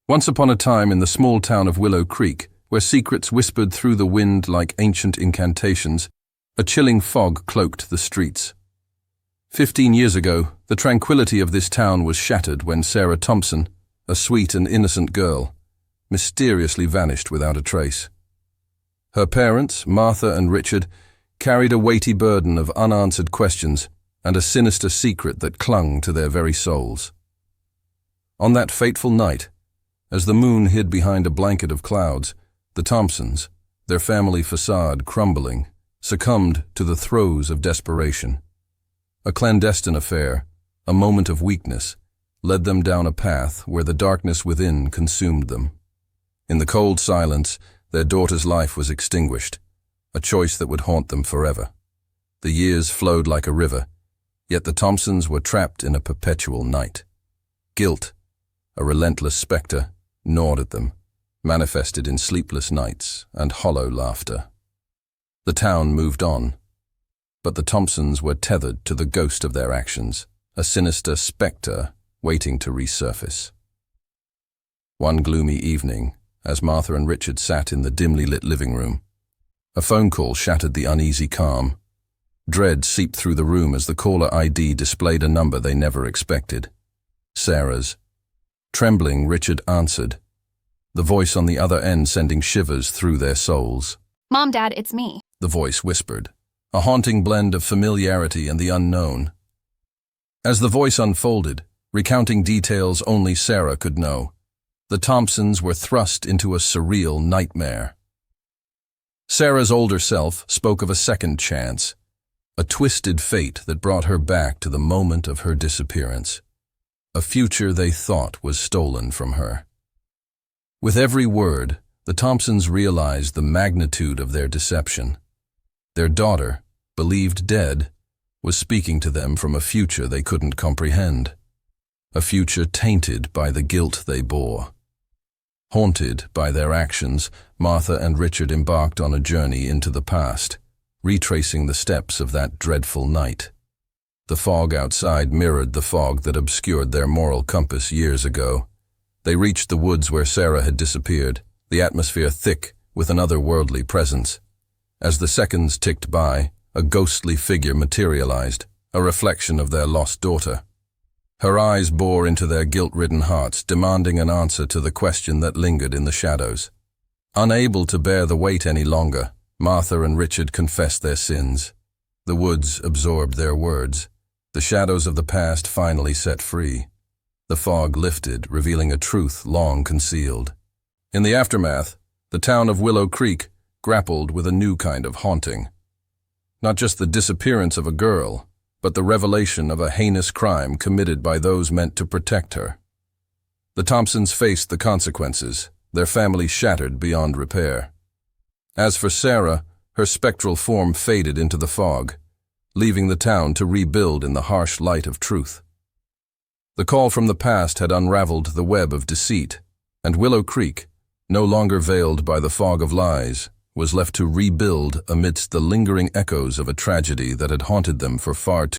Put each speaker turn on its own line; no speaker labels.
Once upon a time in the small town of Willow Creek, where secrets whispered through the wind like ancient incantations, a chilling fog cloaked the streets. 15 years ago, the tranquility of this town was shattered when Sarah Thompson, a sweet and innocent girl, mysteriously vanished without a trace. Her parents, Martha and Richard, carried a weighty burden of unanswered questions and a sinister secret that clung to their very souls. On that fateful night, as the moon hid behind a blanket of clouds, the Thompsons, their family facade crumbling, succumbed to the throes of desperation. A clandestine affair, a moment of weakness, led them down a path where the darkness within consumed them. In the cold silence, their daughter's life was extinguished, a choice that would haunt them forever. The years flowed like a river, yet the Thompsons were trapped in a perpetual night. Guilt, a relentless specter, gnawed at them, manifested in sleepless nights and hollow laughter. The town moved on, but the Thompsons were tethered to the ghost of their actions, a sinister specter waiting to resurface. One gloomy evening, as Martha and Richard sat in the dimly lit living room, a phone call shattered the uneasy calm. Dread seeped through the room as the caller ID displayed a number they never expected. Sarah's. Trembling, Richard answered, the voice on the other end sending shivers through their souls.
"Mom, Dad, it's me,"
the voice whispered, a haunting blend of familiarity and the unknown. As the voice unfolded, recounting details only Sarah could know, the Thompsons were thrust into a surreal nightmare. Sarah's older self spoke of a second chance, a twisted fate that brought her back to the moment of her disappearance, a future they thought was stolen from her. With every word, the Thompsons realized the magnitude of their deception. Their daughter, believed dead, was speaking to them from a future they couldn't comprehend, a future tainted by the guilt they bore. Haunted by their actions, Martha and Richard embarked on a journey into the past, retracing the steps of that dreadful night. The fog outside mirrored the fog that obscured their moral compass years ago. They reached the woods where Sarah had disappeared, the atmosphere thick with an otherworldly presence. As the seconds ticked by, a ghostly figure materialized, a reflection of their lost daughter. Her eyes bore into their guilt-ridden hearts, demanding an answer to the question that lingered in the shadows. Unable to bear the weight any longer, Martha and Richard confessed their sins. The woods absorbed their words. The shadows of the past finally set free. The fog lifted, revealing a truth long concealed. In the aftermath, the town of Willow Creek grappled with a new kind of haunting. Not just the disappearance of a girl, but the revelation of a heinous crime committed by those meant to protect her. The Thompsons faced the consequences, their family shattered beyond repair. As for Sarah, her spectral form faded into the fog, leaving the town to rebuild in the harsh light of truth. The call from the past had unraveled the web of deceit, and Willow Creek, no longer veiled by the fog of lies, was left to rebuild amidst the lingering echoes of a tragedy that had haunted them for far too